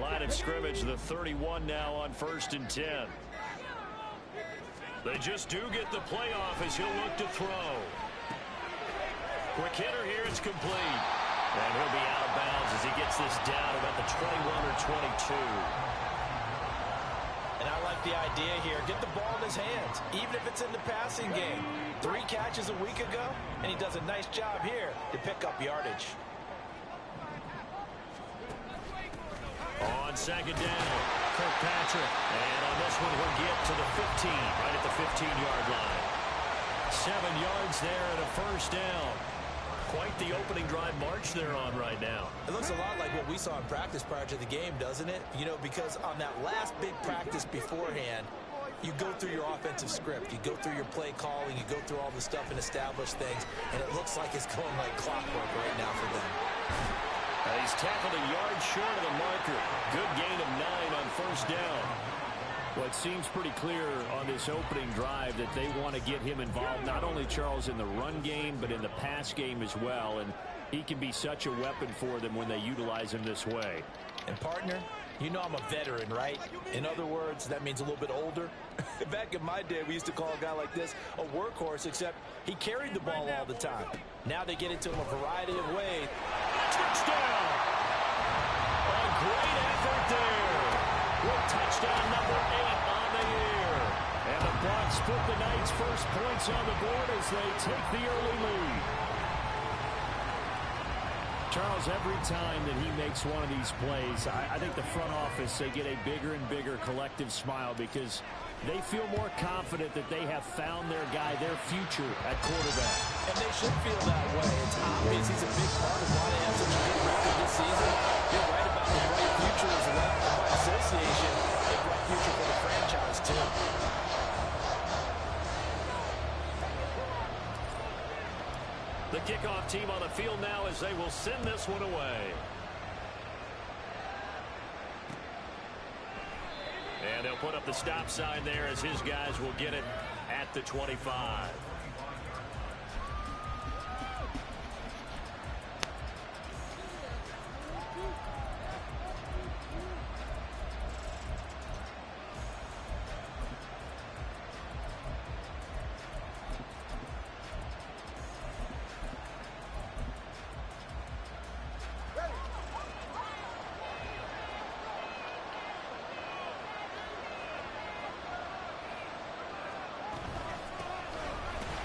Line of scrimmage, the 31 now on 1st and 10. They just do get the playoff as he'll look to throw. Quick hitter here, it's complete. And he'll be out of bounds as he gets this down about the 21 or 22. And I like the idea here. Get the ball in his hands, even if it's in the passing game. 3 catches a week ago, and he does a nice job here to pick up yardage. On 2nd down, Kirkpatrick. And on this one, he'll get to the 15, right at the 15-yard line. 7 yards there and a 1st down. Quite the opening drive march they're on right now. It looks a lot like what we saw in practice prior to the game, doesn't it? You know, because on that last big practice beforehand, you go through your offensive script. You go through your play calling. You go through all the stuff and establish things. And it looks like it's going like clockwork right now for them. He's tackled a yard short of the marker. Good gain of 9 on 1st down. Well, it seems pretty clear on this opening drive that they want to get him involved, not only, Charles, in the run game, but in the pass game as well. And he can be such a weapon for them when they utilize him this way. And, partner, you know I'm a veteran, right? In other words, that means a little bit older. Back in my day, we used to call a guy like this a workhorse, except he carried the ball all the time. Now they get it to him a variety of ways. Touchdown! A great effort there. With touchdown number 8 on the year. And the Bucs put the Knights' first points on the board as they take the early lead. Charles, every time that he makes one of these plays, I think the front office, they get a bigger and bigger collective smile because they feel more confident that they have found their guy, their future at quarterback. And they should feel that way. It's obvious he's a big part of why they have such a good record this season. You're right about the bright future as well. And by association, a bright future for the franchise, too. The kickoff team on the field now as they will send this one away. And they'll put up the stop sign there as his guys will get it at the 25.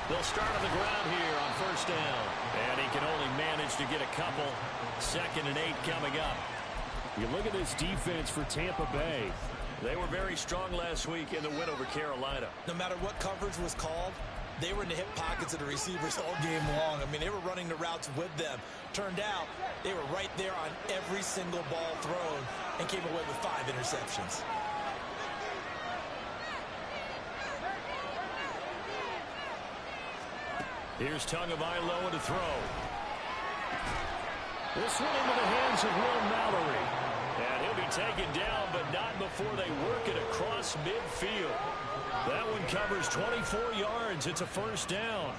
They'll start on the ground here on 1st down. And he can only manage to get a couple. 2nd and 8 coming up. You look at this defense for Tampa Bay. They were very strong last week in the win over Carolina. No matter what coverage was called, they were in the hip pockets of the receivers all game long. I mean, they were running the routes with them. Turned out, they were right there on every single ball thrown and came away with 5 interceptions. Here's Tagovailoa to throw. This one into the hands of Will Mallory. And he'll be taken down, but not before they work it across midfield. That one covers 24 yards. It's a 1st down.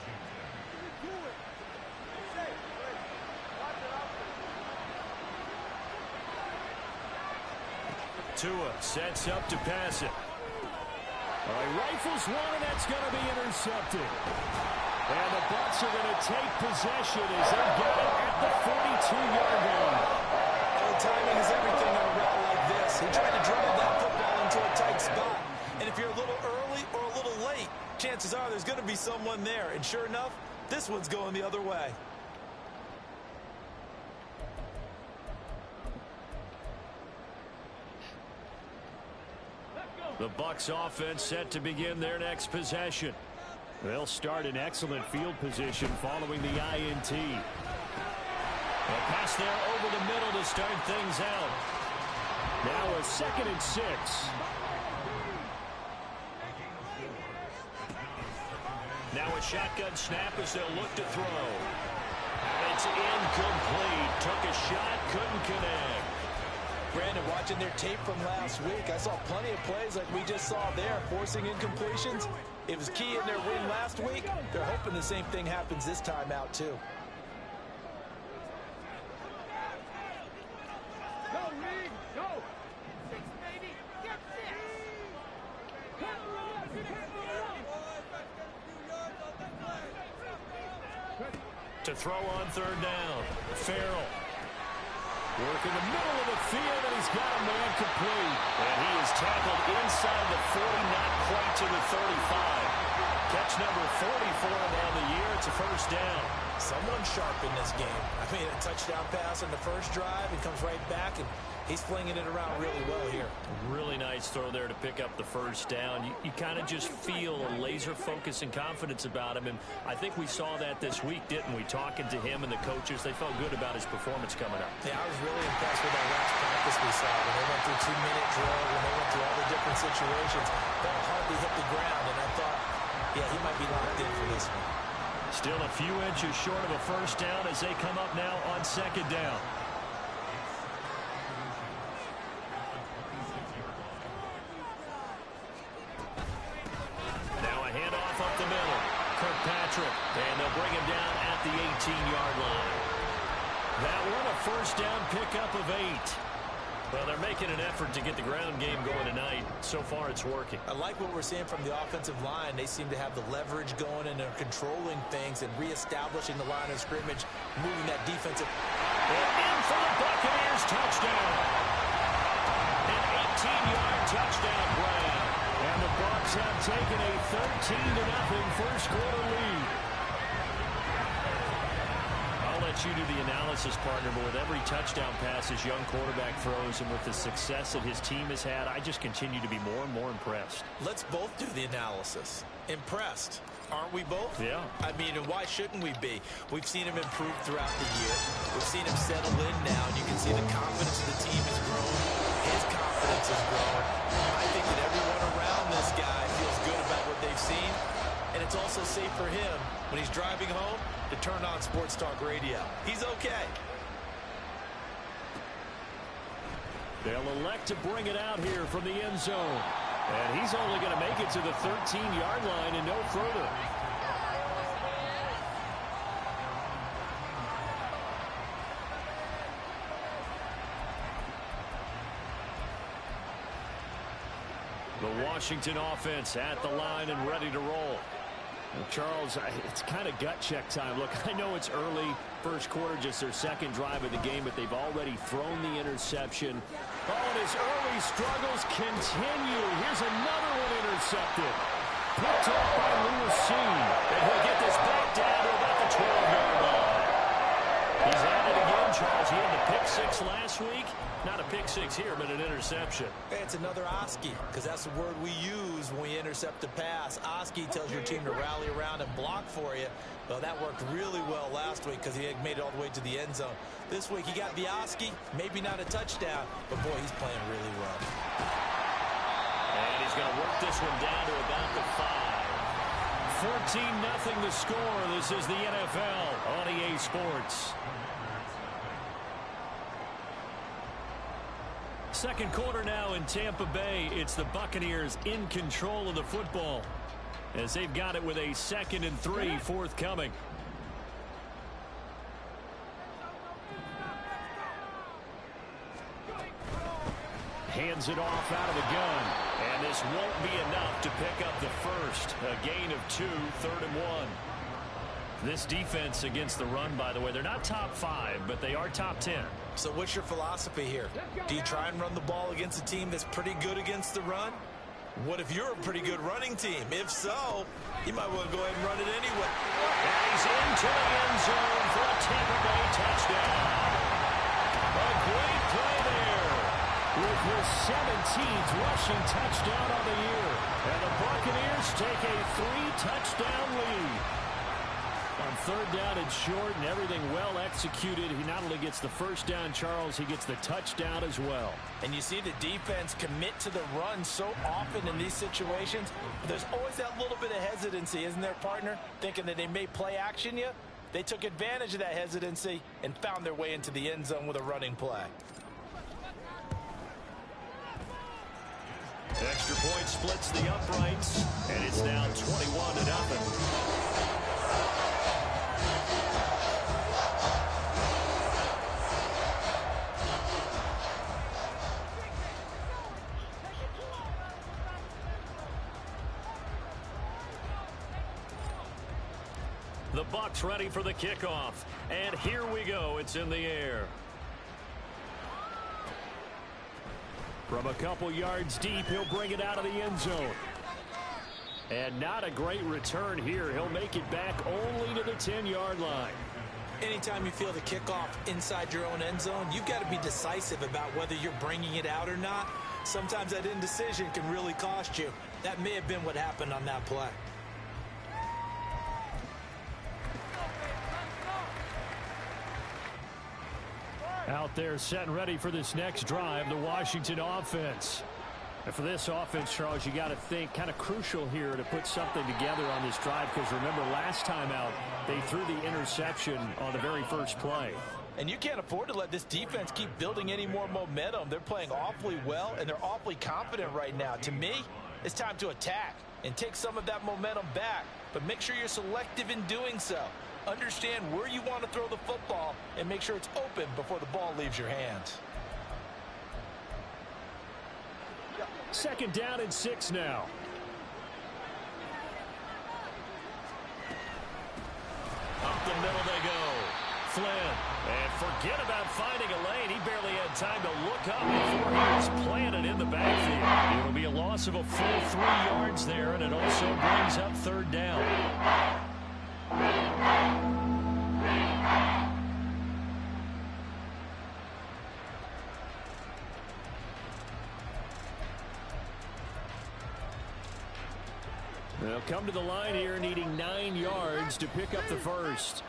Tua sets up to pass it. He rifles one, and that's going to be intercepted. And the Bucs are going to take possession as they get it at the 42-yard line. Oh, timing is everything on a route like this. He tried to dribble that football into a tight spot. And if you're a little early or a little late, chances are there's going to be someone there. And sure enough, this one's going the other way. The Bucs offense set to begin their next possession. They'll start in excellent field position following the INT. A pass there over the middle to start things out. Now a 2nd and 6. Now a shotgun snap as they'll look to throw. And it's incomplete. Took a shot, couldn't connect. Brandon, watching their tape from last week, I saw plenty of plays like we just saw there, forcing incompletions. It was key in their win last week. They're hoping the same thing happens this time out, too. to throw on third down. Farrell. Working the middle of the field, and he's got a man complete. And he is tackled inside the 40, not quite to the 35. Catch number 40 for him on the year. It's a first down. Someone sharp in this game. I mean, a touchdown pass on the first drive. He comes right back, and he's flinging it around really well here. Really nice throw there to pick up the first down. You kind of just feel a laser focus and confidence about him, and I think we saw that this week, didn't we? Talking to him and the coaches, they felt good about his performance coming up. Yeah, I was really impressed with that last practice we saw when they went through 2-minute drill, when they went through all the different situations. Ball hardly hit the ground, and I thought, yeah, he might be locked in for this one. Still a few inches short of a first down as they come up now on second down. Now a handoff up the middle. Kirkpatrick, and they'll bring him down at the 18-yard line. That one a first down pickup of 8. Well, they're making an effort to get the ground game going tonight. So far, it's working. I like what we're seeing from the offensive line. They seem to have the leverage going, and they're controlling things and reestablishing the line of scrimmage, moving that defensive. And in for the Buccaneers, touchdown. An 18-yard touchdown grab. And the Bucs have taken a 13-0 first quarter lead. I'll let you do the analysis, partner, but with every touchdown pass his young quarterback throws and with the success that his team has had, I just continue to be more and more impressed. Let's both do the analysis. Impressed. Aren't we both? Yeah. I mean, and why shouldn't we be? We've seen him improve throughout the year. We've seen him settle in now, and you can see the confidence of the team has grown. His confidence has grown. I think that everyone around this guy feels good about what they've seen, and it's also safe for him when he's driving home to turn on Sports Talk Radio. He's okay. They'll elect to bring it out here from the end zone. And he's only going to make it to the 13-yard line and no further. The Washington offense at the line and ready to roll. Well, Charles, it's kind of gut check time. Look, I know it's early, first quarter, just their second drive of the game, but they've already thrown the interception. Oh, and his early struggles continue. Here's another one intercepted. Picked off by Lewis. And he'll get this back down to about the 12-yard line. He's at it again, Charles. He had the pick six last week. Not a pick six here, but an interception. Hey, it's another Oski, because that's the word we use when we intercept a pass. Oski tells your team to rally around and block for you. Well, that worked really well last week because he had made it all the way to the end zone. This week, he got the Oski, maybe not a touchdown, but boy, he's playing really well. And he's going to work this one down to about the 5. 14-0 the score. This is the NFL on EA Sports. Second quarter now in Tampa Bay. It's the Buccaneers in control of the football as they've got it with a 2nd and 3 forthcoming. Hands it off out of the gun. And this won't be enough to pick up the first. A gain of 2, 3rd and 1. This defense against the run, by the way, they're not top 5, but they are top 10. So what's your philosophy here? Do you try and run the ball against a team that's pretty good against the run? What if you're a pretty good running team? If so, you might want to go ahead and run it anyway. And he's into the end zone for a Tampa Bay touchdown. A great play there with his 17th rushing touchdown of the year. And the Buccaneers take a 3-touchdown lead. On third down and short and everything well executed, he not only gets the first down, Charles, he gets the touchdown as well. And you see the defense commit to the run so often in these situations. But there's always that little bit of hesitancy, isn't there, partner? Thinking that they may play action you. They took advantage of that hesitancy and found their way into the end zone with a running play. Extra point splits the uprights, and it's now 21-0. The Bucs ready for the kickoff. And here we go. It's in the air. From a couple yards deep, he'll bring it out of the end zone. And not a great return here. He'll make it back only to the 10-yard line. Anytime you feel the kickoff inside your own end zone, you've got to be decisive about whether you're bringing it out or not. Sometimes that indecision can really cost you. That may have been what happened on that play. Out there set and ready for this next drive, the Washington offense. And for this offense, Charles, you got to think kind of crucial here to put something together on this drive, because remember last time out they threw the interception on the very first play. And you can't afford to let this defense keep building any more momentum. They're playing awfully well, and they're awfully confident right now. To me, it's time to attack and take some of that momentum back, but make sure you're selective in doing so. Understand where you want to throw the football and make sure it's open before the ball leaves your hands. Second down and 6 now. Up the middle they go. Flynn. And forget about finding a lane. He barely had time to look up before he was planted in the backfield. It'll be a loss of a full 3 yards there, and it also brings up third down. They'll come to the line here needing 9 yards to pick up the first.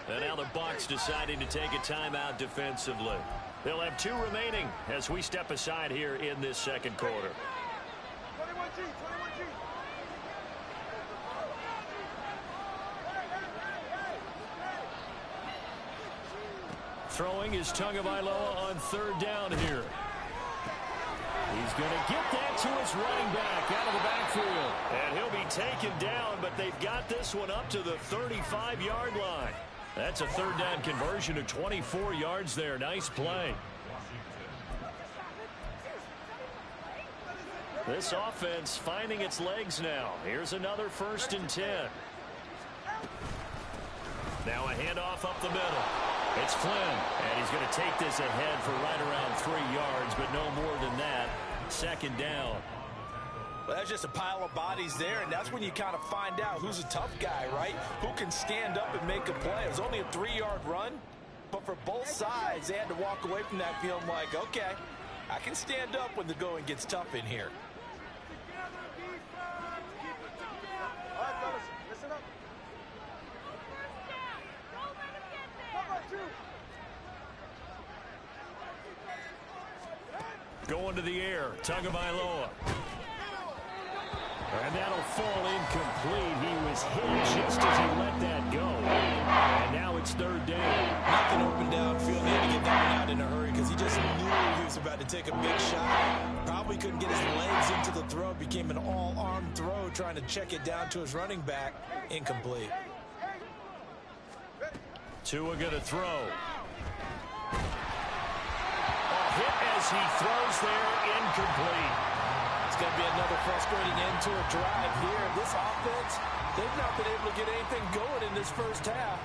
And now the Bucs deciding to take a timeout defensively. They'll have 2 remaining as we step aside here in this second quarter. Throwing is Tagovailoa on third down here. He's going to get that to his running back out of the backfield. And he'll be taken down, but they've got this one up to the 35-yard line. That's a third down conversion of 24 yards there. Nice play. This offense finding its legs now. Here's another 1st and 10. Now a handoff up the middle. It's Flynn, and he's going to take this ahead for right around 3 yards, but no more than that. Second down. Well, that's just a pile of bodies there, and that's when you kind of find out who's a tough guy, right? Who can stand up and make a play. It was only a 3-yard run, but for both sides, they had to walk away from that feeling like, okay, I can stand up when the going gets tough in here. All right, fellas, listen up. Going to the air, Tagovailoa. And that'll fall incomplete. He was hit just as he let that go. And now it's third down. Nothing open downfield. He had to get that one out in a hurry because he just knew he was about to take a big shot. Probably couldn't get his legs into the throw. Became an all-arm throw trying to check it down to his running back. Incomplete. Tua going to throw. Hit as he throws there, incomplete. It's going to be another frustrating end to a drive here. This offense, they've not been able to get anything going in this first half.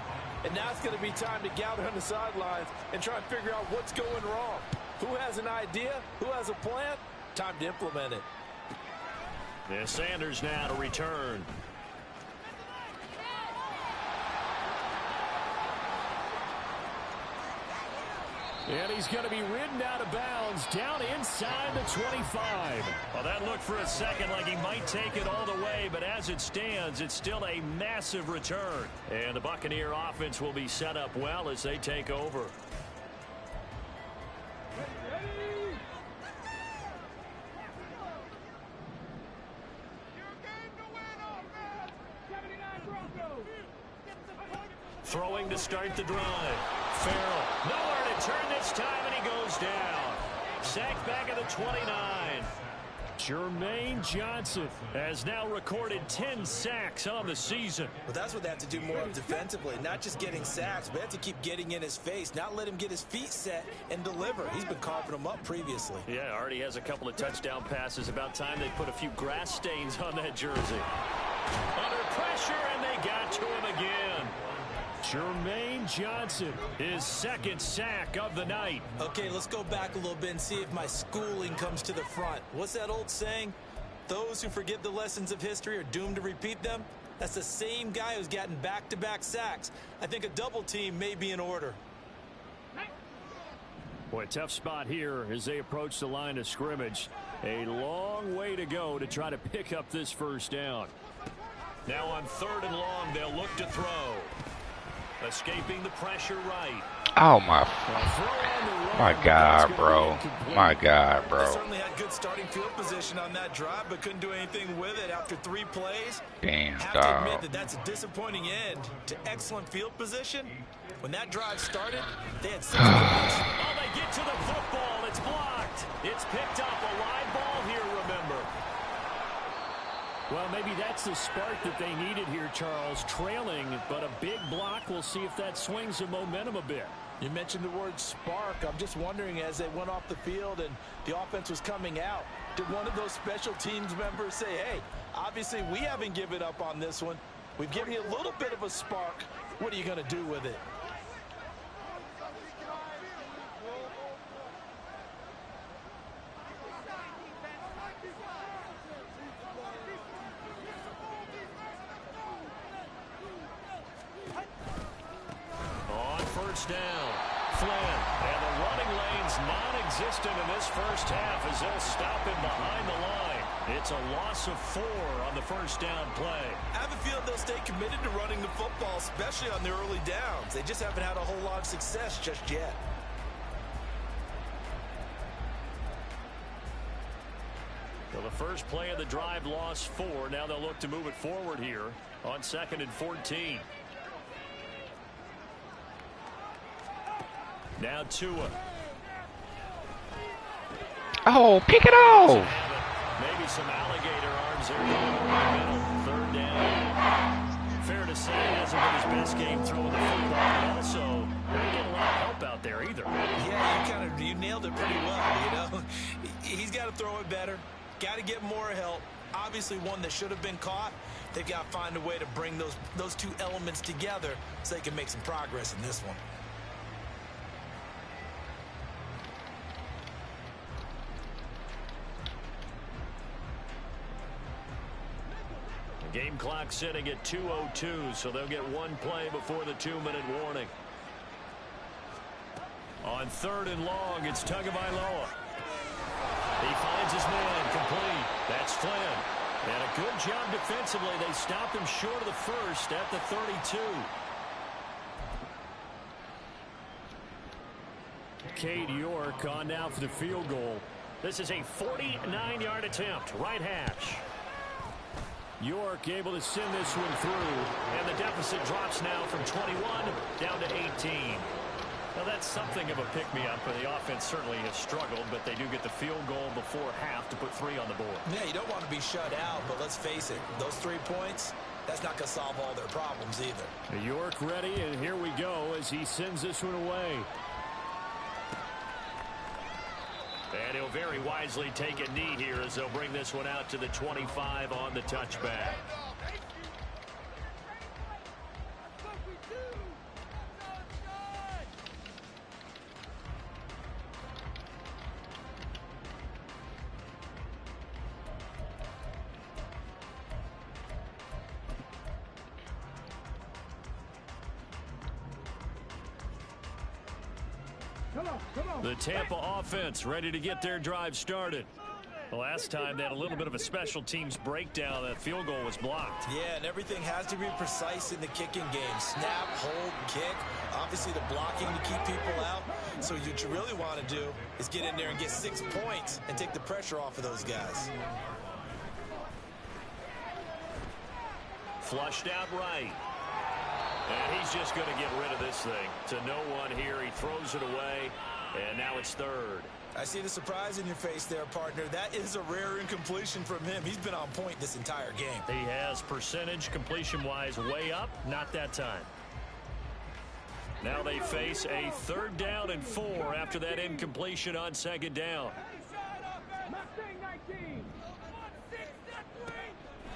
And now it's going to be time to gather on the sidelines and try and figure out what's going wrong. Who has an idea? Who has a plan? Time to implement it. Yeah, Sanders now to return. And he's going to be ridden out of bounds down inside the 25. Well, that looked for a second like he might take it all the way, but as it stands, it's still a massive return. And the Buccaneer offense will be set up well as they take over. Throwing to start the drive. Farrell, nowhere to turn this time, and he goes down. Sacked back at the 29. Jermaine Johnson has now recorded 10 sacks on the season. Well, that's what they have to do more of defensively. Not just getting sacks, but they have to keep getting in his face. Not let him get his feet set and deliver. He's been carving them up previously. Yeah, already has a couple of touchdown passes. About time they put a few grass stains on that jersey. Under pressure, and they got to him again. Jermaine Johnson, his second sack of the night. Okay, let's go back a little bit and see if my schooling comes to the front. What's that old saying? Those who forget the lessons of history are doomed to repeat them. That's the same guy who's gotten back-to-back sacks. I think a double team may be in order. Boy, tough spot here as they approach the line of scrimmage. A long way to go to try to pick up this first down. Now on 3rd and long, they'll look to throw. Escaping the pressure right. Oh my God, bro. My God, bro. They certainly had good starting field position on that drive, but couldn't do anything with it after 3 plays. Damn, Have to admit that that's a disappointing end to excellent field position. When that drive started, they had 6 points. Oh, they get to the football. It's blocked. It's picked up. A live ball here, remember. Well, maybe that's the spark that they needed here, Charles. Trailing, but a big block. We'll see if that swings the momentum a bit. You mentioned the word spark. I'm just wondering, as they went off the field and the offense was coming out, did one of those special teams members say, hey, obviously we haven't given up on this one. We've given you a little bit of a spark. What are you going to do with it? Down. Flynn, and the running lane's non-existent in this first half as they'll stop him behind the line. It's a loss of 4 on the first down play. I have a feeling they'll stay committed to running the football, especially on the early downs. They just haven't had a whole lot of success just yet. So the first play of the drive lost 4. Now they'll look to move it forward here on 2nd and 14. Now Tua. Oh, pick it off. Maybe some alligator arms there going 3rd down. Fair to say he hasn't been his best game throwing the football, but also not getting a lot of help out there either. Yeah, you nailed it pretty well, you know. He's got to throw it better. Got to get more help. Obviously one that should have been caught. They've got to find a way to bring those 2 elements together so they can make some progress in this one. Game clock sitting at 2:02, so they'll get 1 play before the 2-minute warning. On 3rd and long, it's Tagovailoa. He finds his man complete. That's Flynn. And a good job defensively. They stopped him short of the first at the 32. Cade York on now for the field goal. This is a 49-yard attempt, right hash. York able to send this one through, and the deficit drops now from 21 down to 18. Now that's something of a pick-me-up, but the offense certainly has struggled, but they do get the field goal before half to put 3 on the board. Yeah, you don't want to be shut out, but let's face it, those 3 points, that's not going to solve all their problems either. York ready, and here we go as he sends this one away. And he'll very wisely take a knee here as they'll bring this one out to the 25 on the touchback. The Tampa offense ready to get their drive started. The last time they had a little bit of a special teams breakdown. That field goal was blocked. Yeah, and everything has to be precise in the kicking game. Snap, hold, kick. Obviously the blocking to keep people out. So what you really want to do is get in there and get 6 points and take the pressure off of those guys. Flushed out right. And he's just going to get rid of this thing. To no one here. He throws it away. And now it's 3rd. I see the surprise in your face there, partner. That is a rare incompletion from him. He's been on point this entire game. He has percentage completion-wise way up. Not that time. Now they face a 3rd down and 4 after that incompletion on 2nd down.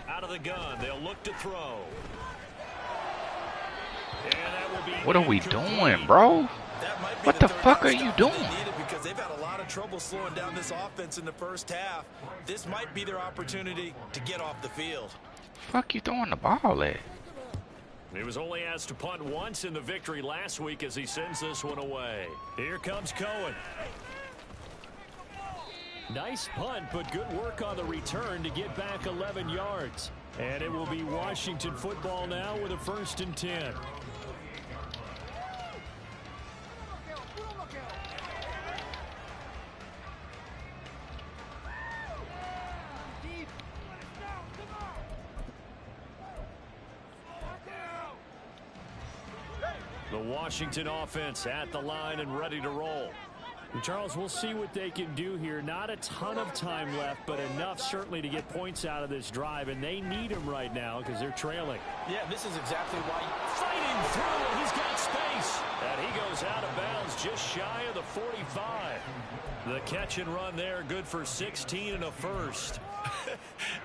Out of the gun. They'll look to throw. And that will be What are we incomplete. doing, bro? That might be What the the third fuck are touchdown you that doing? they needed because they've had a lot of trouble slowing down this offense in the first half. This might be their opportunity to get off the field. Fuck you throwing the ball at? He was only asked to punt once in the victory last week as he sends this one away. Here comes Cohen. Nice punt, but good work on the return to get back 11 yards. And it will be Washington football now with a 1st and 10. The Washington offense at the line and ready to roll. And Charles, we'll see what they can do here. Not a ton of time left, but enough certainly to get points out of this drive, and they need them right now because they're trailing. Yeah, this is exactly why. Fighting through, and he's got space. And he goes out of bounds just shy of the 45. The catch and run there, good for 16 and a first.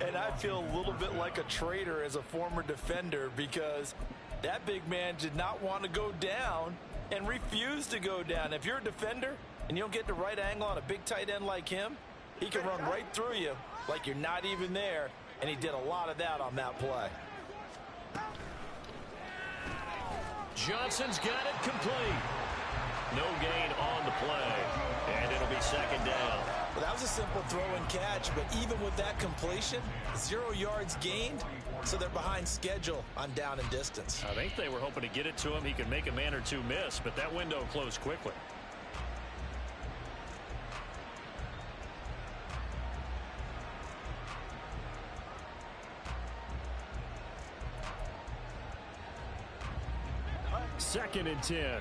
And I feel a little bit like a traitor as a former defender because that big man did not want to go down and refused to go down. If you're a defender and you don't get the right angle on a big tight end like him, he can run right through you like you're not even there, and he did a lot of that on that play. Johnson's got it complete. No gain on the play, and it'll be 2nd down. Well, that was a simple throw and catch, but even with that completion, 0 yards gained, so they're behind schedule on down and distance. I think they were hoping to get it to him. He could make a man or two miss, but that window closed quickly. Second and 10.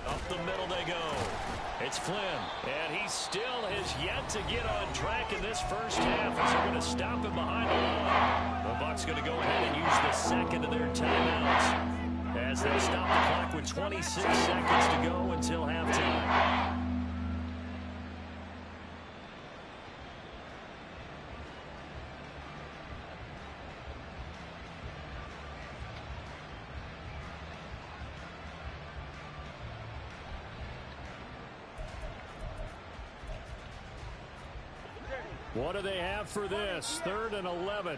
Up the middle they go. It's Flynn, and he still has yet to get on track in this first half as they're going to stop him behind the line. The Bucs going to go ahead and use the 2nd of their timeouts as they stop the clock with 26 seconds to go until halftime. What do they have for this? 3rd and 11.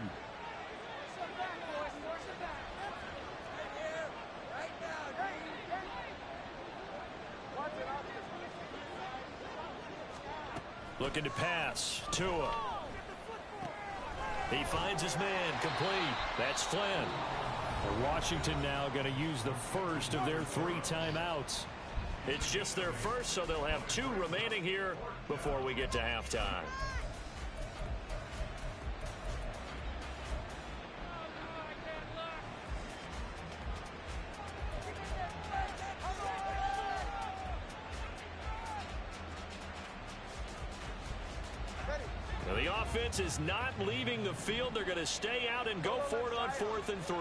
Looking to pass. Tua. He finds his man complete. That's Flynn. Washington now going to use the first of their 3 timeouts. It's just their first, so they'll have 2 remaining here before we get to halftime. The offense is not leaving the field. They're going to stay out and go for it on 4th and 3.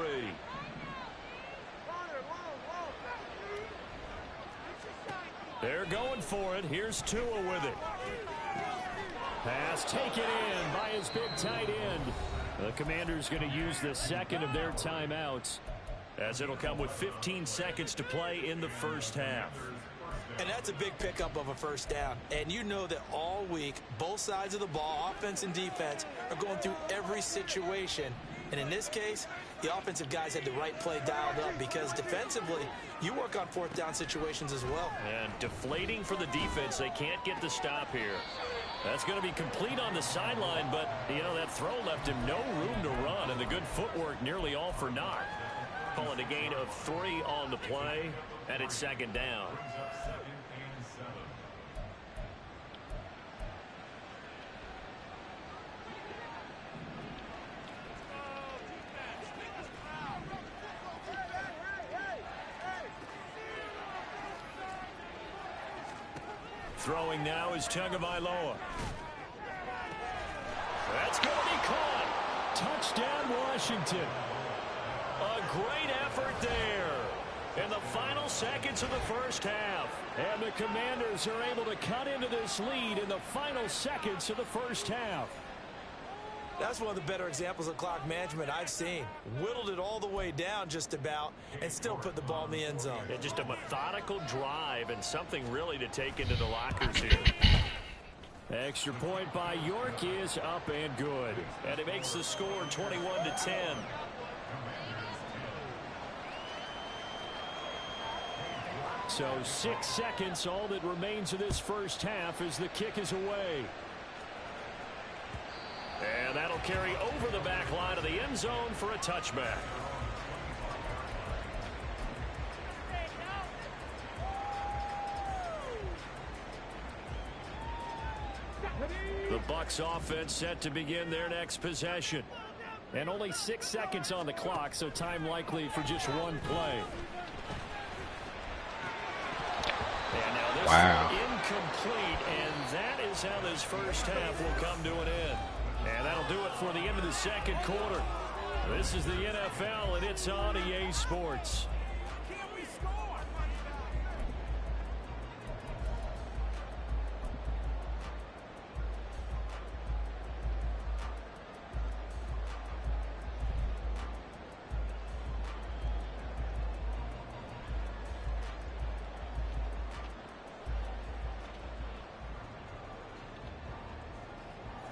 They're going for it. Here's Tua with it. Pass taken in by his big tight end. The Commanders going to use the 2nd of their timeouts as it'll come with 15 seconds to play in the first half. And that's a big pickup of a first down. And you know that all week, both sides of the ball, offense and defense, are going through every situation. And in this case, the offensive guys had the right play dialed up because defensively, you work on 4th down situations as well. And deflating for the defense. They can't get the stop here. That's going to be complete on the sideline, but, you know, that throw left him no room to run, and the good footwork nearly all for naught. Calling a gain of 3 on the play, and it's 2nd down. Throwing now is Tagovailoa. That's going to be caught. Touchdown, Washington. A great effort there in the final seconds of the first half. And the Commanders are able to cut into this lead in the final seconds of the first half. That's one of the better examples of clock management I've seen. Whittled it all the way down just about and still put the ball in the end zone. Yeah, just a methodical drive and something really to take into the lockers here. Extra point by York is up and good. And it makes the score 21-10. So 6 seconds, all that remains of this first half as the kick is away. And that'll carry over the back line of the end zone for a touchback. The Bucs offense set to begin their next possession. And only 6 seconds on the clock, so time likely for just one play. And now this is incomplete, and that is how this first half will come to an end. And that'll do it for the end of the second quarter. This is the NFL, and it's on EA Sports.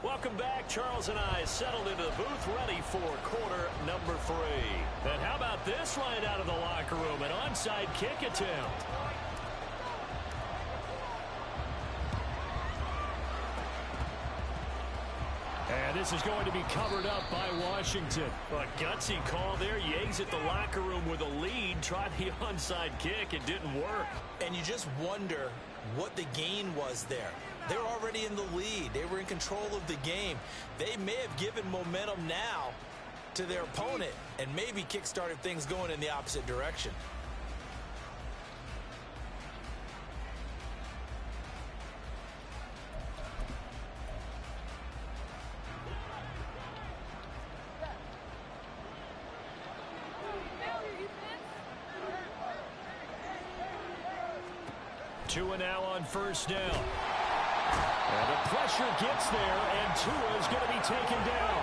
Welcome back. Charles and I settled into the booth, ready for quarter number 3. And how about this right out of the locker room? An onside kick attempt. And this is going to be covered up by Washington. A gutsy call there. Yates at the locker room with a lead. Tried the onside kick. It didn't work. And you just wonder what the gain was there. They're already in the lead. They were in control of the game. They may have given momentum now to their opponent and maybe kick-started things going in the opposite direction. Two and now on first down. And the pressure gets there, and Tua is going to be taken down.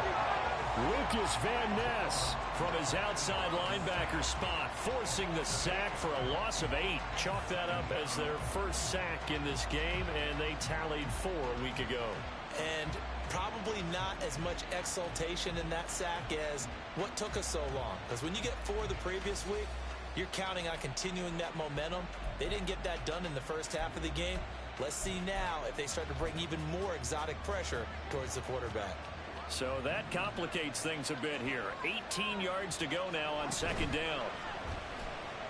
Lucas Van Ness from his outside linebacker spot, forcing the sack for a loss of 8. Chalk that up as their first sack in this game, and they tallied 4 a week ago. And probably not as much exultation in that sack as what took us so long. Because when you get 4 the previous week, you're counting on continuing that momentum. They didn't get that done in the first half of the game. Let's see now if they start to bring even more exotic pressure towards the quarterback. So that complicates things a bit here. 18 yards to go now on second down.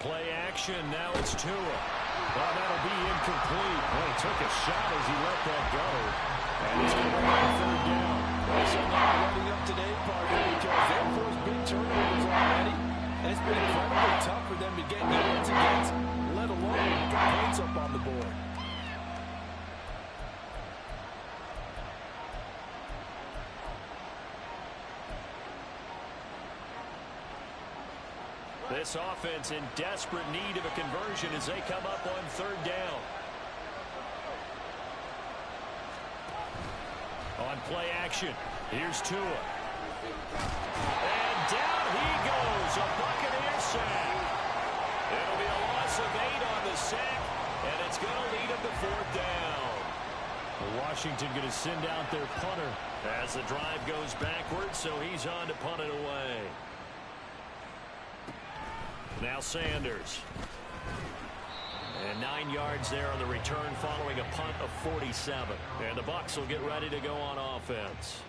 Play action. Now it's Tua. Well, that'll be incomplete. Well, he took a shot as he let that go. And he's going to bring up third down. Also not running up today, partner, because they've forced big turnovers already. And it's been incredibly tough for them to get yards against, let alone get points up on the board. This offense in desperate need of a conversion as they come up on third down. On play action, here's Tua. And down he goes, a Buccaneers sack. It'll be a loss of 8 on the sack, and it's going to lead them to fourth down. Washington going to send out their punter as the drive goes backwards, so he's on to punt it away. Now Sanders. And 9 yards there on the return following a punt of 47. And the Bucs will get ready to go on offense.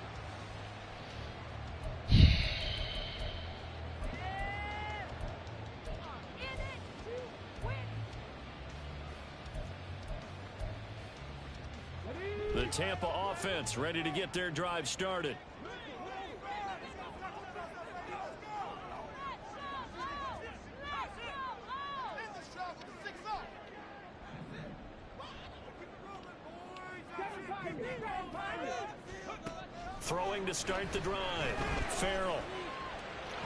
The Tampa offense ready to get their drive started. Throwing to start the drive. Farrell.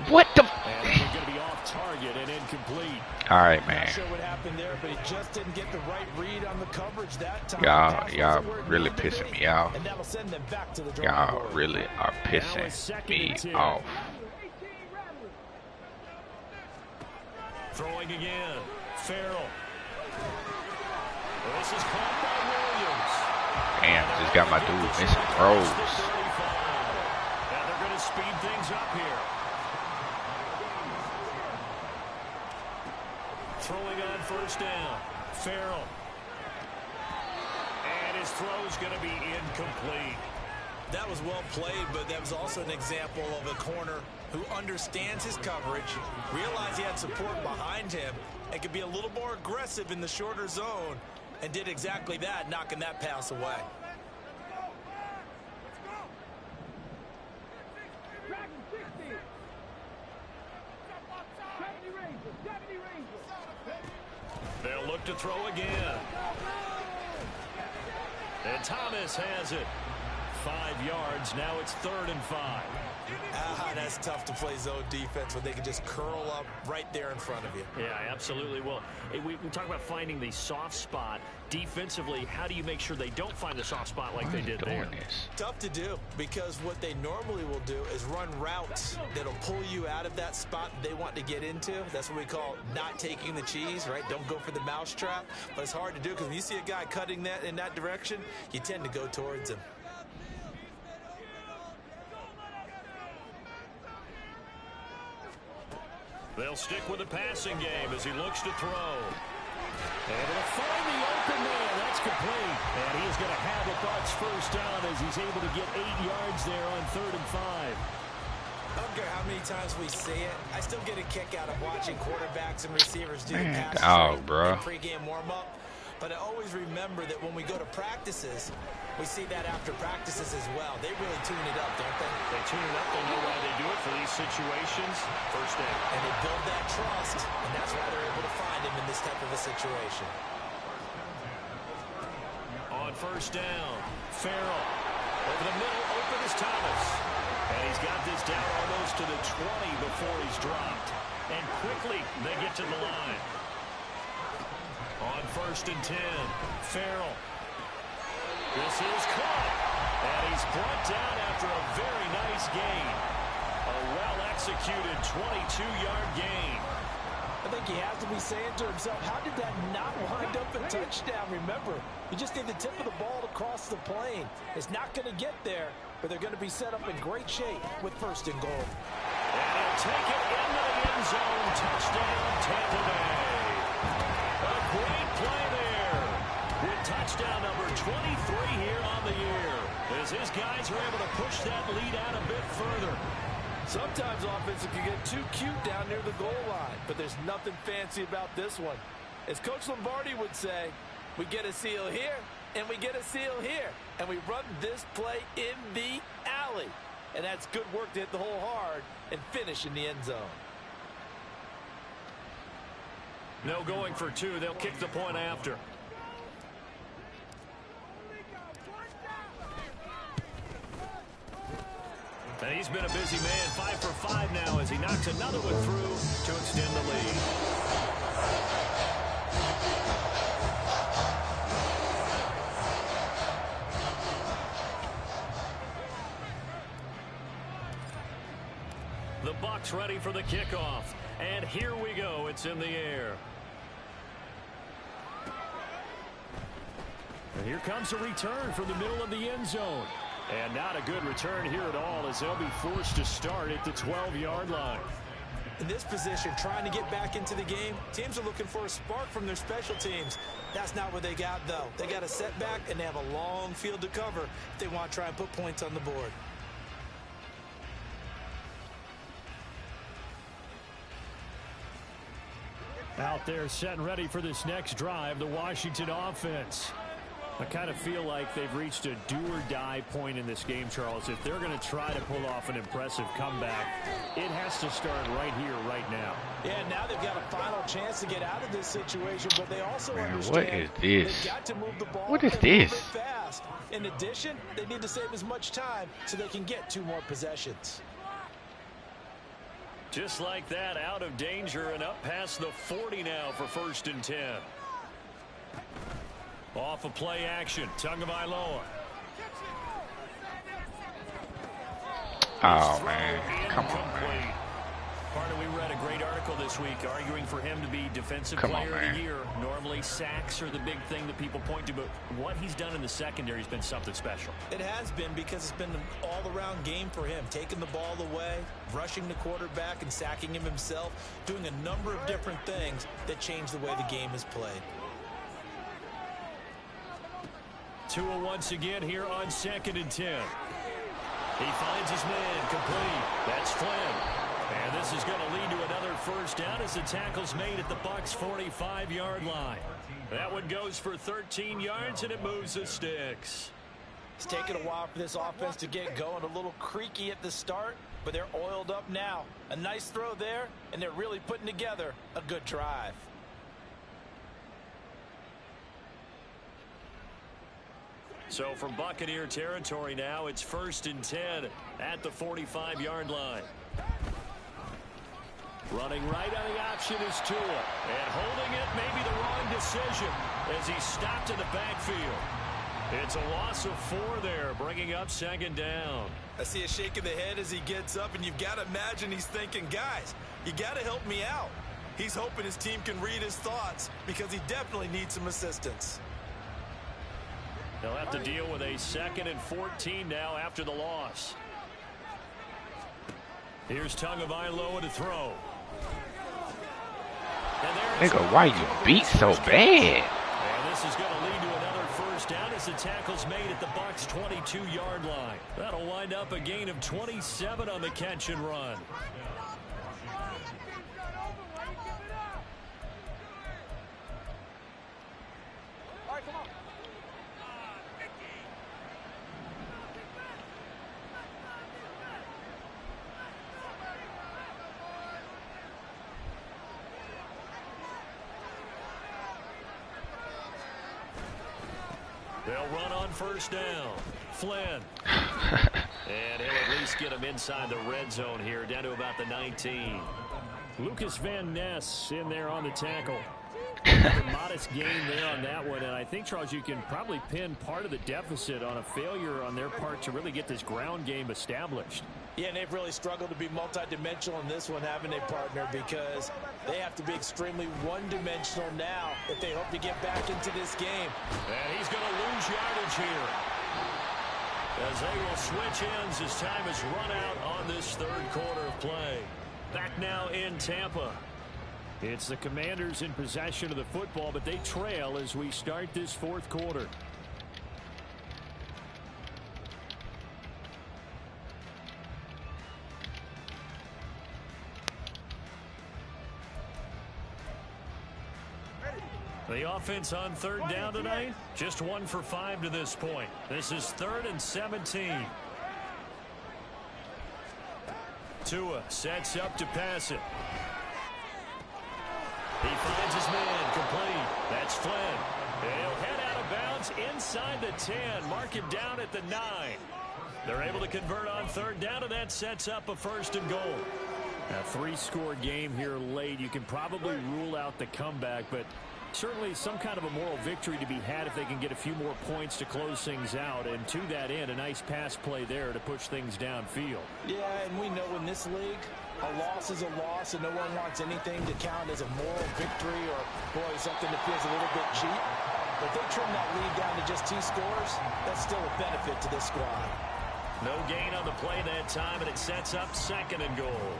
What the? And that one's going to be off target and incomplete. All right, man. Not sure what happened there, but he just didn't get the right read on the coverage that time. Y'all really pissing me off. And that'll send them back to the drawing Y'all board. really are pissing me off. Throwing again. Farrell. This is caught by Williams. Damn, just got my dude missing throws. And they're going to speed things up here. Throwing on first down. Farrell. And his throw's going to be incomplete. That was well played, but that was also an example of a corner who understands his coverage, realized he had support behind him, and could be a little more aggressive in the shorter zone, and did exactly that, knocking that pass away. They'll look to throw again. And Thomas has it. 5 yards. Now it's 3rd and 5. That's tough to play zone defense when they can just curl up right there in front of you. Yeah, absolutely. Well, we talk about finding the soft spot. Defensively, how do you make sure they don't find the soft spot like they did there? Tough to do, because what they normally will do is run routes that'll pull you out of that spot they want to get into. That's what we call not taking the cheese, right? Don't go for the mousetrap. But it's hard to do because when you see a guy cutting that in that direction, you tend to go towards him. They'll stick with the passing game as he looks to throw. Able to find the open man. That's complete. And he is going to have a Bucs first down as he's able to get 8 yards there on 3rd and 5. I don't care how many times we see it. I still get a kick out of watching quarterbacks and receivers do the passes pre-game warm-up. But I always remember that when we go to practices, we see that after practices as well. They really tune it up, don't they? They tune it up. They know why they do it for these situations. First down. And they build that trust, and that's why they're able to find him in this type of a situation. On first down, Farrell. Over the middle, open is Thomas. And he's got this down almost to the 20 before he's dropped. And quickly, they get to the line. On 1st and 10, Farrell. This is caught. And he's brought down after a very nice gain. A well-executed 22-yard gain. I think he has to be saying to himself, how did that not wind up a touchdown? Remember, you just need the tip of the ball to cross the plane. It's not going to get there, but they're going to be set up in great shape with 1st and goal. And he'll take it into the end zone. Touchdown, Tampa Bay. A great play there with touchdown number 23 here on the year as his guys are able to push that lead out a bit further. Sometimes offense can get too cute down near the goal line, but there's nothing fancy about this one. As Coach Lombardi would say, we get a seal here, and we get a seal here, and we run this play in the alley. And that's good work to hit the hole hard and finish in the end zone. No going for 2. They'll kick the point after. And he's been a busy man, 5 for 5 now as he knocks another one through to extend the lead. The Bucs ready for the kickoff. And here we go. It's in the air. And here comes a return from the middle of the end zone. And not a good return here at all as they'll be forced to start at the 12-yard line. In this position, trying to get back into the game, teams are looking for a spark from their special teams. That's not what they got, though. They got a setback, and they have a long field to cover if they want to try and put points on the board. Out there set and ready for this next drive, the Washington offense. I kind of feel like they've reached a do-or-die point in this game, Charles. If they're going to try to pull off an impressive comeback, it has to start right here, right now. Yeah, now they've got a final chance to get out of this situation, but they also understand what is this? they've got to move the ball What is and this? move it fast. In addition, they need to save as much time so they can get 2 more possessions. Just like that, out of danger and up past the 40 now for 1st and 10. Off of play action, Tagovailoa. Oh, man. Come on, man. Carter, we read a great article this week arguing for him to be Defensive Come Player on, of the man. Year. Normally, sacks are the big thing that people point to, but what he's done in the secondary has been something special. It has been, because it's been an all-around game for him. Taking the ball away, rushing the quarterback, and sacking him himself, doing a number of different things that change the way the game is played. Tua once again here on 2nd and 10. He finds his man complete. That's Flynn. And this is going to lead to another 1st down as the tackle's made at the Bucs' 45-yard line. That one goes for 13 yards, and it moves the sticks. It's taken a while for this offense to get going. A little creaky at the start, but they're oiled up now. A nice throw there, and they're really putting together a good drive. So from Buccaneer territory now, it's 1st and 10 at the 45-yard line. Running right on the option is Tua. And holding it may be the wrong decision as he's stopped in the backfield. It's a loss of 4 there, bringing up 2nd down. I see a shake of the head as he gets up, and you've got to imagine he's thinking, guys, you got to help me out. He's hoping his team can read his thoughts because he definitely needs some assistance. They'll have to deal with a 2nd and 14 now after the loss. Here's Tagovailoa to throw. Nigga, why you beat so bad? And this is going to lead to another 1st down as the tackle's made at the Bucs' 22-yard line. That'll wind up a gain of 27 on the catch and run. They'll run on 1st down. Flynn. And he'll at least get him inside the red zone here, down to about the 19. Lucas Van Ness in there on the tackle. A modest gain there on that one, and I think, Charles, you can probably pin part of the deficit on a failure on their part to really get this ground game established. Yeah, and they've really struggled to be multidimensional in this one, haven't they, partner? Because they have to be extremely one-dimensional now if they hope to get back into this game. And he's going to lose yardage here, as they will switch ends as time is run out on this 3rd quarter of play. Back now in Tampa. It's the Commanders in possession of the football, but they trail as we start this 4th quarter. The offense on 3rd down tonight, just 1 for 5 to this point. This is 3rd and 17. Tua sets up to pass it. He finds his man complete. That's Flynn. He'll head out of bounds inside the 10. Mark him down at the 9. They're able to convert on 3rd down, and that sets up a 1st and goal. A 3-score game here late. You can probably rule out the comeback, but certainly some kind of a moral victory to be had if they can get a few more points to close things out. And to that end, a nice pass play there to push things downfield. Yeah, and we know in this league, a loss is a loss, and no one wants anything to count as a moral victory or, boy, something that feels a little bit cheap. But if they trim that lead down to just 2 scores, that's still a benefit to this squad. No gain on the play that time, and it sets up 2nd and goal.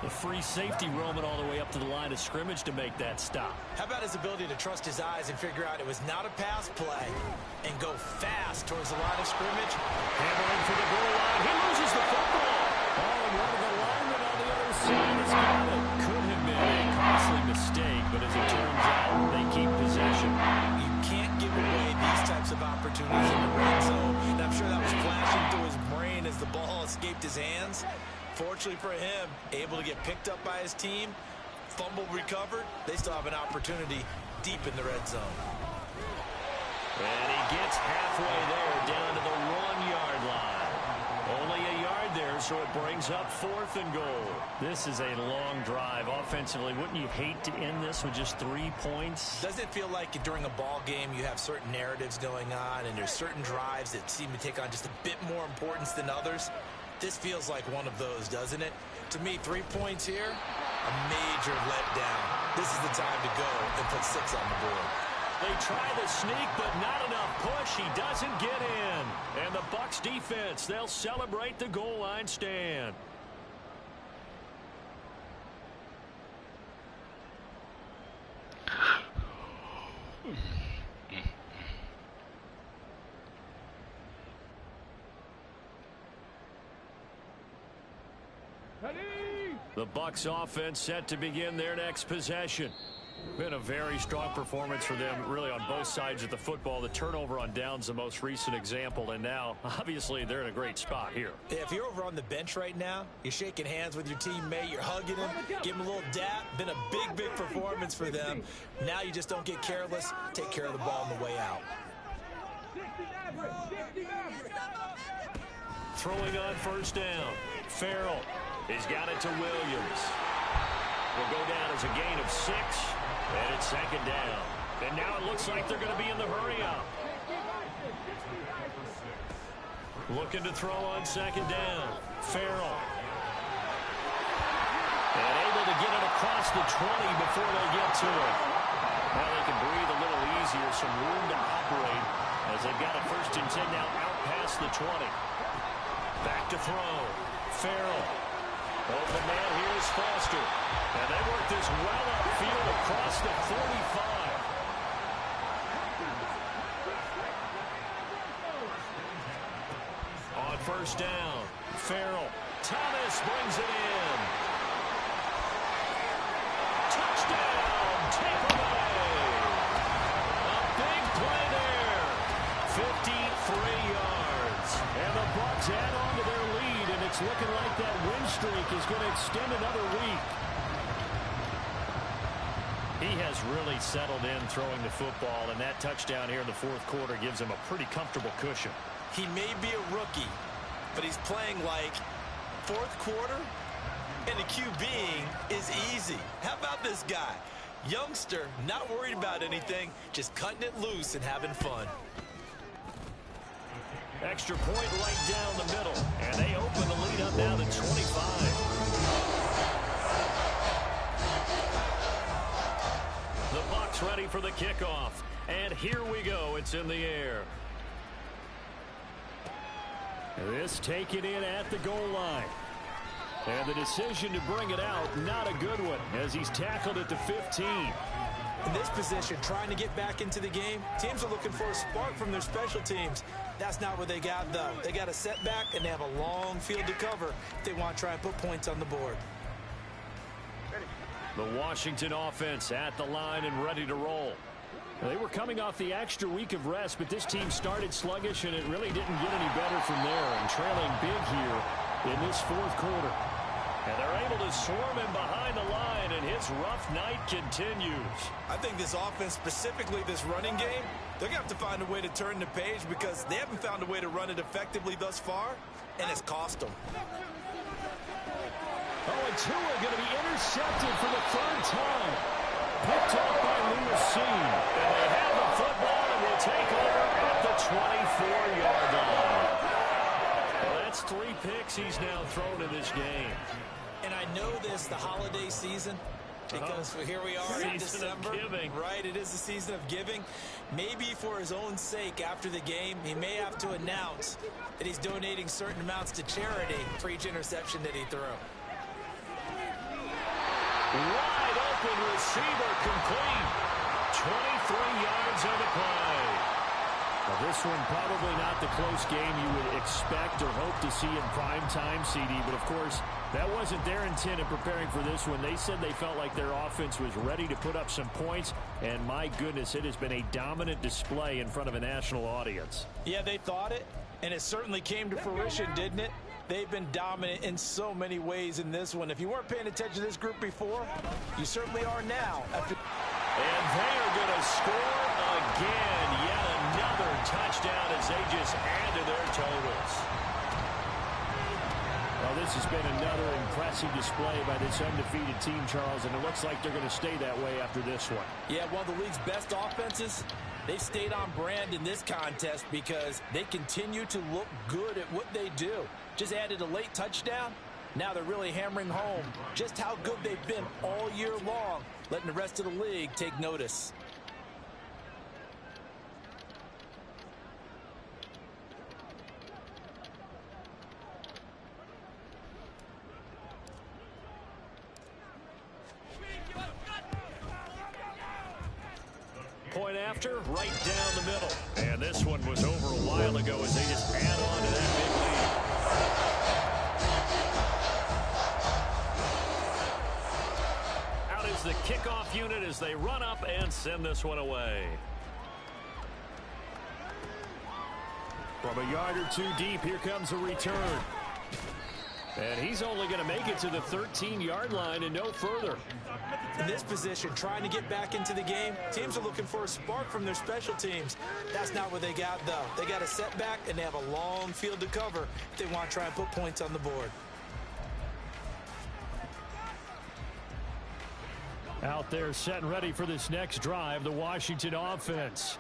The free safety roaming all the way up to the line of scrimmage to make that stop. How about his ability to trust his eyes and figure out it was not a pass play and go fast towards the line of scrimmage? Hammering for the goal line. He loses the football. Oh, and one of the linemen on the other side has got it. Could have been a costly mistake, but as it turns out, they keep possession. You can't give away these types of opportunities in the red zone. And I'm sure that was flashing through his brain as the ball escaped his hands. Fortunately for him, able to get picked up by his team, fumble recovered. They still have an opportunity deep in the red zone. And he gets halfway there, down to the 1-yard line. Only a yard there, so it brings up 4th and goal. This is a long drive offensively. Wouldn't you hate to end this with just 3 points? Does it feel like during a ball game you have certain narratives going on and there's certain drives that seem to take on just a bit more importance than others? This feels like one of those, doesn't it? To me, 3 points here, a major letdown. This is the time to go and put 6 on the board. They try the sneak, but not enough push. He doesn't get in. And the Bucs defense, they'll celebrate the goal line stand. The Bucs offense set to begin their next possession. Been a very strong performance for them, really, on both sides of the football. The turnover on downs, the most recent example, and now, obviously, they're in a great spot here. If you're over on the bench right now, you're shaking hands with your teammate, you're hugging him, give him a little dap. Been a big, big performance for them. Now you just don't get careless. Take care of the ball on the way out. Throwing on first down. Farrell. He's got it to Williams. Will go down as a gain of 6, and it's 2nd down. And now it looks like they're going to be in the hurry-up. Looking to throw on 2nd down. Farrell. And able to get it across the 20 before they get to it. Now they can breathe a little easier, some room to operate as they've got a 1st and 10 now out past the 20. Back to throw. Farrell. Open man here is Foster. And they work this well upfield across the 45. On first down, Farrell. Thomas brings it in. Touchdown, Tampa Bay. A big play there. 53 yards. And the Bucs add on to their lead, and it's looking like that win streak is going to extend another week. He has really settled in throwing the football, and that touchdown here in the 4th quarter gives him a pretty comfortable cushion. He may be a rookie, but he's playing like 4th quarter, and the QBing is easy. How about this guy? Youngster, not worried about anything, just cutting it loose and having fun. Extra point right down the middle, and they open the lead up now to 25. The Bucs ready for the kickoff, and here we go. It's in the air. This taken in at the goal line. And the decision to bring it out, not a good one, as he's tackled it to 15. In this position, trying to get back into the game, teams are looking for a spark from their special teams. That's not what they got, though. They got a setback, and they have a long field to cover if they want to try and put points on the board. The Washington offense at the line and ready to roll. They were coming off the extra week of rest, but this team started sluggish, and it really didn't get any better from there, and trailing big here in this 4th quarter. And they're able to swarm him behind the line, and his rough night continues. I think this offense, specifically this running game, they're going to have to find a way to turn the page because they haven't found a way to run it effectively thus far, and it's cost them. Oh, and Tua going to be intercepted for the 3rd time. Picked off by Lewis. And they have the football and will take over at the 24-yard line. Well, that's 3 picks he's now thrown in this game. And I know this, the holiday season, because here we are in December. Right, it is the season of giving. Maybe for his own sake after the game, he may have to announce that he's donating certain amounts to charity for each interception that he threw. Wide open receiver complete. 23 yards on the play. Well, this one probably not the close game you would expect or hope to see in prime time, CD. But, of course, that wasn't their intent in preparing for this one. They said they felt like their offense was ready to put up some points. And, my goodness, it has been a dominant display in front of a national audience. Yeah, they thought it, and it certainly came to fruition, didn't it? They've been dominant in so many ways in this one. If you weren't paying attention to this group before, you certainly are now. And they are going to score again. Yet another touchdown as they just add to their totals. A Well, this has been another impressive display by this undefeated team, Charles, and it looks like they're going to stay that way after this one. Yeah, one of the league's best offenses. They stayed on brand in this contest because they continue to look good at what they do. Just added a late touchdown. Now they're really hammering home just how good they've been all year long, letting the rest of the league take notice. Point after, right down the middle. And this one was over a while ago as they just add on to that big lead. Out is the kickoff unit as they run up and send this one away. From a yard or two deep, here comes a return. And he's only going to make it to the 13-yard line and no further. In this position, trying to get back into the game, teams are looking for a spark from their special teams. That's not what they got, though. They got a setback, and they have a long field to cover if they want to try and put points on the board. Out there set and ready for this next drive, the Washington offense.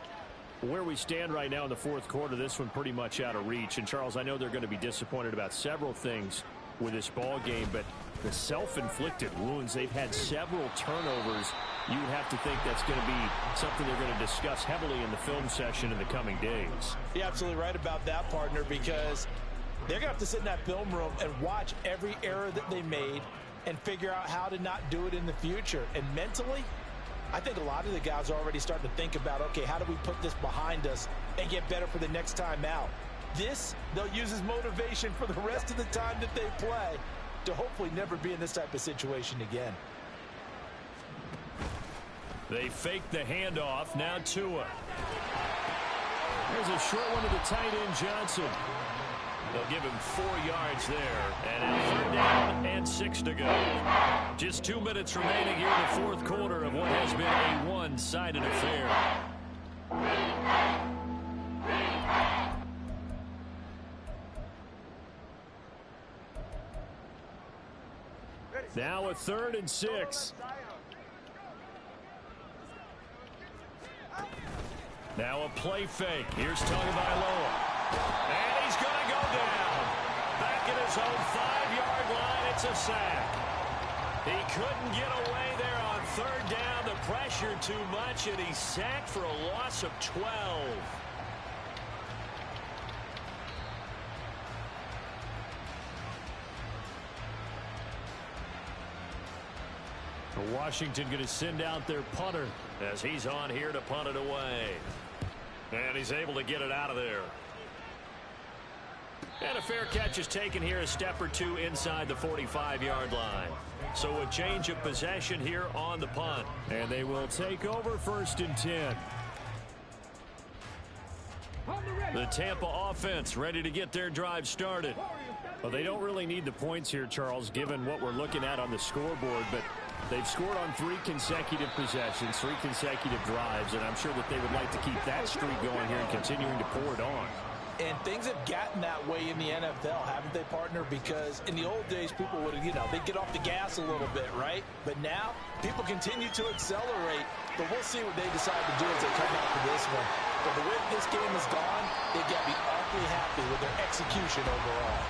Where we stand right now in the fourth quarter, this one pretty much out of reach. And, Charles, I know they're going to be disappointed about several things with this ball game, but the self-inflicted wounds, they've had several turnovers. You would have to think that's going to be something they're going to discuss heavily in the film session in the coming days. You're absolutely right about that, partner, because they're going to have to sit in that film room and watch every error that they made and figure out how to not do it in the future. And mentally, I think a lot of the guys are already starting to think about, okay, how do we put this behind us and get better for the next time out? This, they'll use as motivation for the rest of the time that they play to hopefully never be in this type of situation again. They fake the handoff. Now Tua. There's a short one to the tight end, Johnson. They'll give him 4 yards there. And now 3rd down and 6 to go. Just 2 minutes remaining here in the fourth quarter of what has been a one-sided affair. Now a 3rd and 6. Now a play fake. Here's Tagovailoa. And he's going to go down. Back at his own 5-yard line, it's a sack. He couldn't get away there on 3rd down. The pressure too much, and he's sacked for a loss of 12. Washington going to send out their punter as he's on here to punt it away. And he's able to get it out of there. And a fair catch is taken here, a step or two inside the 45-yard line. So a change of possession here on the punt. And they will take over 1st and 10. The Tampa offense ready to get their drive started. Well, they don't really need the points here, Charles, given what we're looking at on the scoreboard, but they've scored on 3 consecutive possessions, 3 consecutive drives, and I'm sure that they would like to keep that streak going here and continuing to pour it on. And things have gotten that way in the NFL, haven't they, partner? Because in the old days, people would, they'd get off the gas a little bit, right? But now, people continue to accelerate. But we'll see what they decide to do as they come out for this one. But the way this game has gone, they've got to be awfully happy with their execution overall.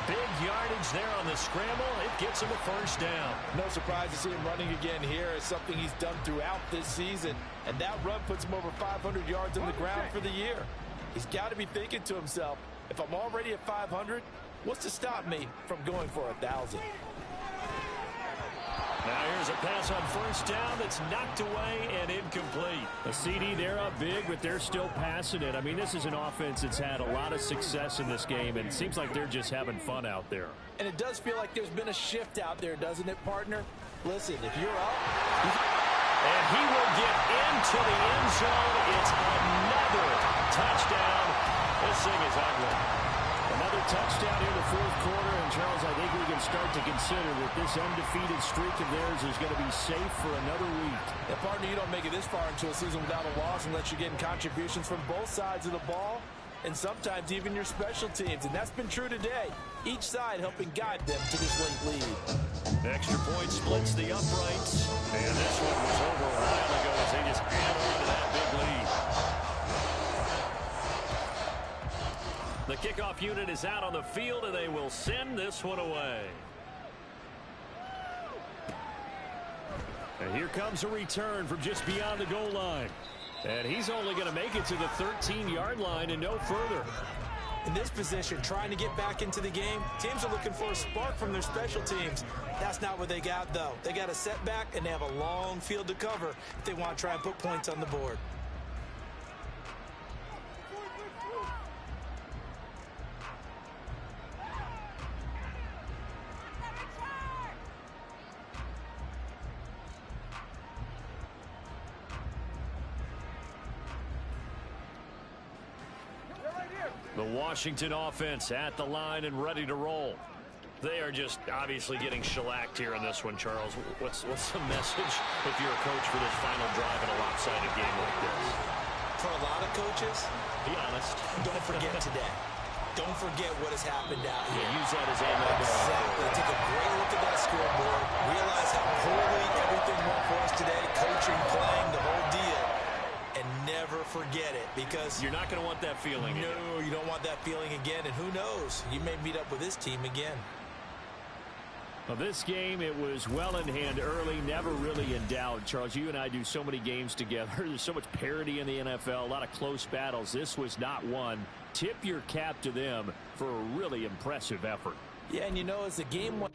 Big yardage there on the scramble. It gets him a 1st down. No surprise to see him running again here. It's something he's done throughout this season. And that run puts him over 500 yards on the ground for the year. He's got to be thinking to himself, if I'm already at 500, what's to stop me from going for 1,000? Now here's a pass on 1st down that's knocked away and incomplete. A CD, they're up big, but they're still passing it. I mean, this is an offense that's had a lot of success in this game, and it seems like they're just having fun out there. And it does feel like there's been a shift out there, doesn't it, partner? Listen, if you're up... And he will get into the end zone. It's another touchdown. This thing is ugly. Another touchdown here in the fourth quarter. And, Charles, I think we can start to consider that this undefeated streak of theirs is going to be safe for another week. Yeah, partner, you don't make it this far into a season without a loss unless you're getting contributions from both sides of the ball. and sometimes even your special teams. And that's been true today. Each side helping guide them to this late lead. Extra point splits the uprights. And this one was over a while ago as they just add on to that big lead. The kickoff unit is out on the field, and they will send this one away. And here comes a return from just beyond the goal line. And he's only going to make it to the 13-yard line and no further. In this position, trying to get back into the game, teams are looking for a spark from their special teams. That's not what they got, though. They got a setback, and they have a long field to cover if they want to try and put points on the board. The Washington offense at the line and ready to roll. They are just obviously getting shellacked here in this one, Charles. What's the message if you're a coach for this final drive in a lopsided game like this? For a lot of coaches, be honest. Don't forget today. Don't forget what has happened out here. Use that as ammo. Exactly. Take a great look at that scoreboard. Realize how poorly everything went for us today. Coaching, playing, the whole deal. And never forget it, because you're not going to want that feeling again. No, you don't want that feeling again. And who knows? You may meet up with this team again. Well, this game, it was well in hand early, never really in doubt. Charles, you and I do so many games together. There's so much parity in the NFL, a lot of close battles. This was not one. Tip your cap to them for a really impressive effort. Yeah, and you know, as the game went